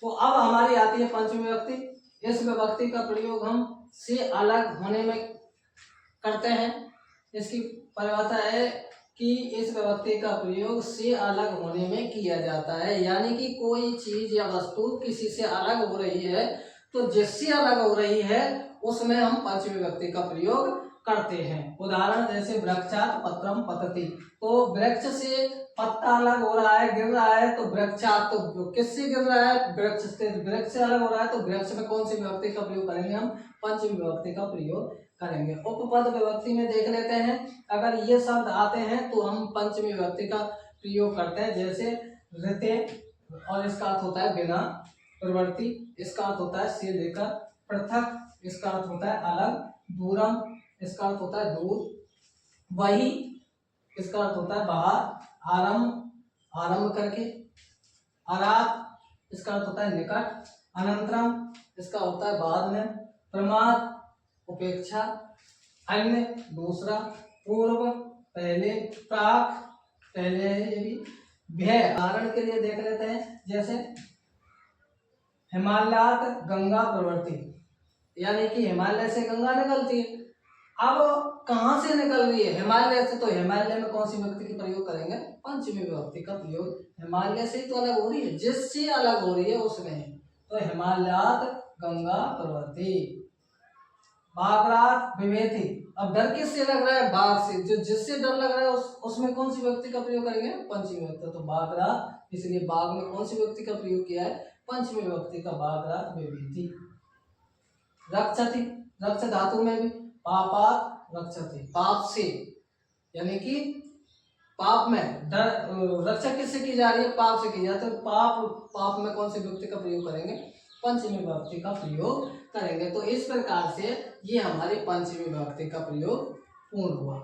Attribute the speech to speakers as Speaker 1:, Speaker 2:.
Speaker 1: तो अब हमारी आती है पंचमी विभक्ति। इस विभक्ति का प्रयोग हम से अलग होने में करते हैं। इसकी परिभाषा है कि इस विभक्ति का प्रयोग से अलग होने में किया जाता है, यानी कि कोई चीज या वस्तु किसी से अलग हो रही है तो जिससे अलग हो रही है उसमें हम पंचमी विभक्ति का प्रयोग करते हैं। उदाहरण जैसे वृक्षात पत्रम पतति, तो वृक्ष से पत्ता अलग हो रहा है, गिर रहा है, तो वृक्षात तो किससे गिर रहा है, वृक्ष से। वृक्ष से अलग हो रहा है तो वृक्ष में कौन सी विभक्ति का प्रयोग करेंगे, हम पंचमी विभक्ति का प्रयोग करेंगे। उपपद विभक्ति में देख लेते हैं, अगर ये शब्द आते हैं तो हम पंचमी विभक्ति का प्रयोग करते हैं। जैसे ऋते, और इसका अर्थ होता है बिना। प्रवृत्ति, इसका अर्थ होता है से लेकर। पृथक, इसका अर्थ होता है अलग। दूरम, इसका अर्थ होता है दूर। वही, इसका अर्थ होता है बाहर। आरंभ, आरंभ करके। अरात, इसका अर्थ होता है निकट। अनंतरम, इसका होता है बाद में। प्रमाद, उपेक्षा। अन्य, दूसरा। पूर्व, पहले। प्राक, पहले है ये भी। भय, उदाहरण के लिए देख लेते हैं, जैसे हिमालयात गंगा प्रवृत्ति, यानी कि हिमालय से गंगा निकलती है। अब कहाँ से निकल रही है, हिमालय से, तो हिमालय में कौन सी विभक्ति का प्रयोग करेंगे, पंचमी विभक्ति का प्रयोग। हिमालय से तो अलग हो रही है, जिससे अलग हो रही है उसमें, तो हिमालयात गंगा प्रवृत्ति। बागरात विभेति, अब डर किससे लग रहा है, बाघ से, जो जिससे डर लग रहा है उसमें कौन सी विभक्ति का प्रयोग करेंगे, पंचमी विभक्ति। तो बागरात, इसलिए बाघ में कौन सी विभक्ति का प्रयोग किया है, पंचमी विभक्ति का, बागरात विभेति। रक्षति, रक्ष धातु में भी पापात रक्षति, पाप से, यानी कि पाप में डर, रक्षा किससे की जा रही है, पाप से की जाती है। तो पाप, पाप में कौन सी विभक्ति का प्रयोग करेंगे, पंचमी विभक्ति का प्रयोग करेंगे। तो इस प्रकार से ये हमारी पंचमी विभक्ति का प्रयोग पूर्ण हुआ।